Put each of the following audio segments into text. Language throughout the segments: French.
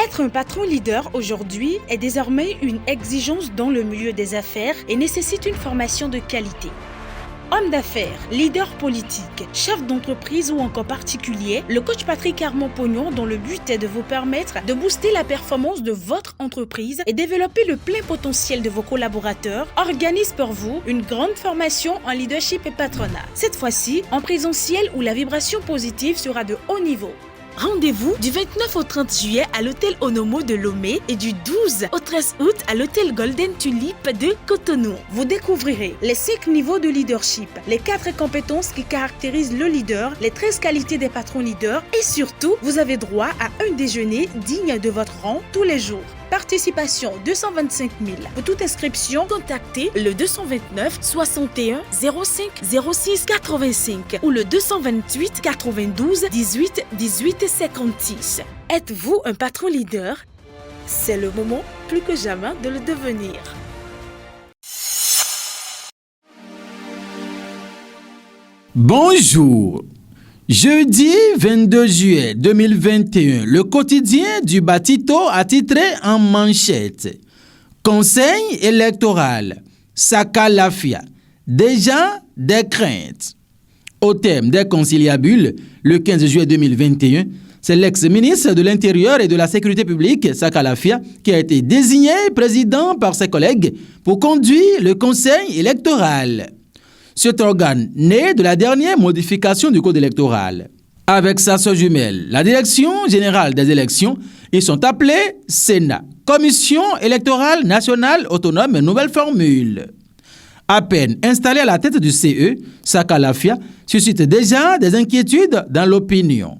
Être un patron leader aujourd'hui est désormais une exigence dans le milieu des affaires et nécessite une formation de qualité. Homme d'affaires, leader politique, chef d'entreprise ou encore particulier, le coach Patrick Armand-Pognon, dont le but est de vous permettre de booster la performance de votre entreprise et développer le plein potentiel de vos collaborateurs, organise pour vous une grande formation en leadership et patronat. Cette fois-ci, en présentiel où la vibration positive sera de haut niveau. Rendez-vous du 29 au 30 juillet à l'hôtel Onomo de Lomé et du 12 au 13 août à l'hôtel Golden Tulip de Cotonou. Vous découvrirez les 5 niveaux de leadership, les 4 compétences qui caractérisent le leader, les 13 qualités des patrons leaders et surtout, vous avez droit à un déjeuner digne de votre rang tous les jours. Participation 225 000. Pour toute inscription, contactez le 229 61 05 06 85 ou le 228 92 18 18 56. Êtes-vous un patron leader? C'est le moment plus que jamais de le devenir. Bonjour. Jeudi 22 juillet 2021, le quotidien du Batito a titré en manchette « Conseil électoral, Sakalafia, déjà des craintes ». Au terme des conciliabules, le 15 juillet 2021, c'est l'ex-ministre de l'Intérieur et de la Sécurité publique, Sakalafia, qui a été désigné président par ses collègues pour conduire le conseil électoral. Cet organe né de la dernière modification du code électoral. Avec sa sœur jumelle, la Direction générale des élections, ils sont appelés Sénat, Commission électorale nationale autonome, nouvelle formule. À peine installé à la tête du CE, Sakalafia suscite déjà des inquiétudes dans l'opinion.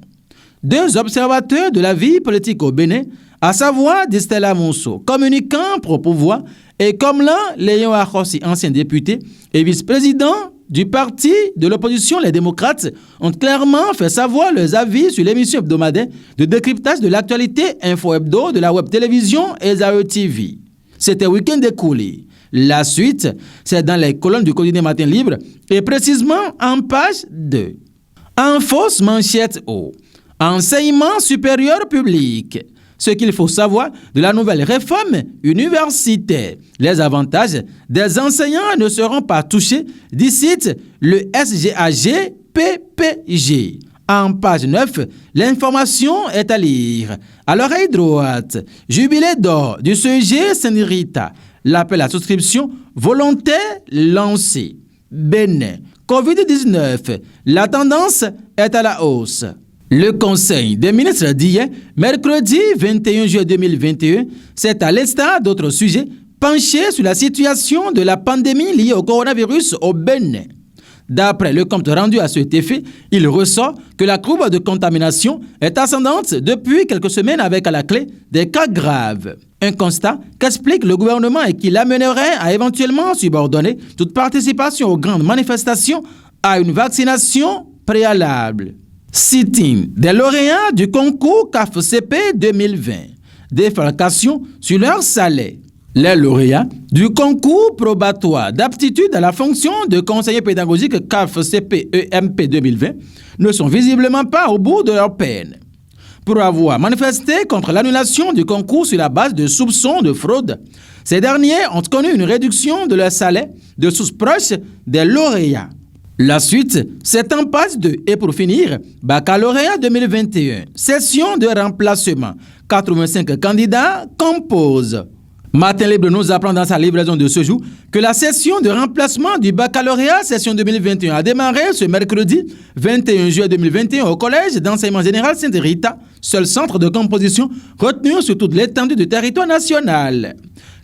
Deux observateurs de la vie politique au Bénin, à savoir Distella Monceau, communicant pro-pouvoir, et Komlan Léon Akhossi, ancien député et vice-président du parti de l'opposition Les Démocrates, ont clairement fait savoir leurs avis sur l'émission hebdomadaire de décryptage de l'actualité Info Hebdo de la web télévision Ezae TV. C'était week-end écoulé. La suite, c'est dans les colonnes du quotidien Matin Libre et précisément en page 2. En fausse manchette haut. Enseignement supérieur public. Ce qu'il faut savoir de la nouvelle réforme universitaire. Les avantages des enseignants ne seront pas touchés, dit le SGAG-PPG. En page 9, l'information est à lire. À l'oreille droite, jubilé d'or du CEG Saint-Rita. L'appel à souscription volontaire lancé. Bénin, Covid-19, la tendance est à la hausse. Le Conseil des ministres d'hier, mercredi 21 juillet 2021, s'est à l'instar d'autres sujets penché sur la situation de la pandémie liée au coronavirus au Bénin. D'après le compte rendu à cet effet, il ressort que la courbe de contamination est ascendante depuis quelques semaines avec à la clé des cas graves. Un constat qu'explique le gouvernement et qui l'amènerait à éventuellement subordonner toute participation aux grandes manifestations à une vaccination préalable. Sitting des lauréats du concours CAF-CP 2020. Défalcation sur leur salaire. Les lauréats du concours probatoire d'aptitude à la fonction de conseiller pédagogique CAF-CP-EMP 2020 ne sont visiblement pas au bout de leur peine. Pour avoir manifesté contre l'annulation du concours sur la base de soupçons de fraude, ces derniers ont connu une réduction de leur salaire de sources proches des lauréats. La suite, c'est en passe 2. Et pour finir, baccalauréat 2021, session de remplacement. 85 candidats composent. Matin Libre nous apprend dans sa livraison de ce jour que la session de remplacement du baccalauréat session 2021 a démarré ce mercredi 21 juillet 2021 au Collège d'enseignement général Saint-Rita, seul centre de composition retenu sur toute l'étendue du territoire national.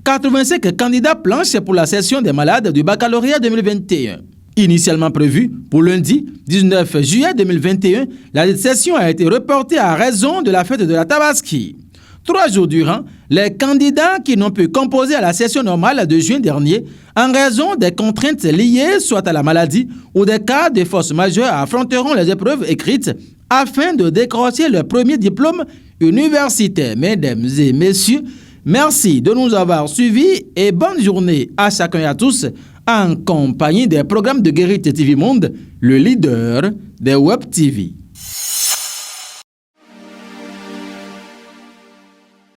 85 candidats planchent pour la session des malades du baccalauréat 2021. Initialement prévue pour lundi 19 juillet 2021, la session a été reportée à raison de la fête de la Tabaski. 3 jours durant, les candidats qui n'ont pu composer à la session normale de juin dernier en raison des contraintes liées soit à la maladie ou des cas de force majeure affronteront les épreuves écrites afin de décrocher leur premier diplôme universitaire. Mesdames et messieurs, merci de nous avoir suivis et bonne journée à chacun et à tous en compagnie des programmes de Guérite TV Monde, le leader des Web TV.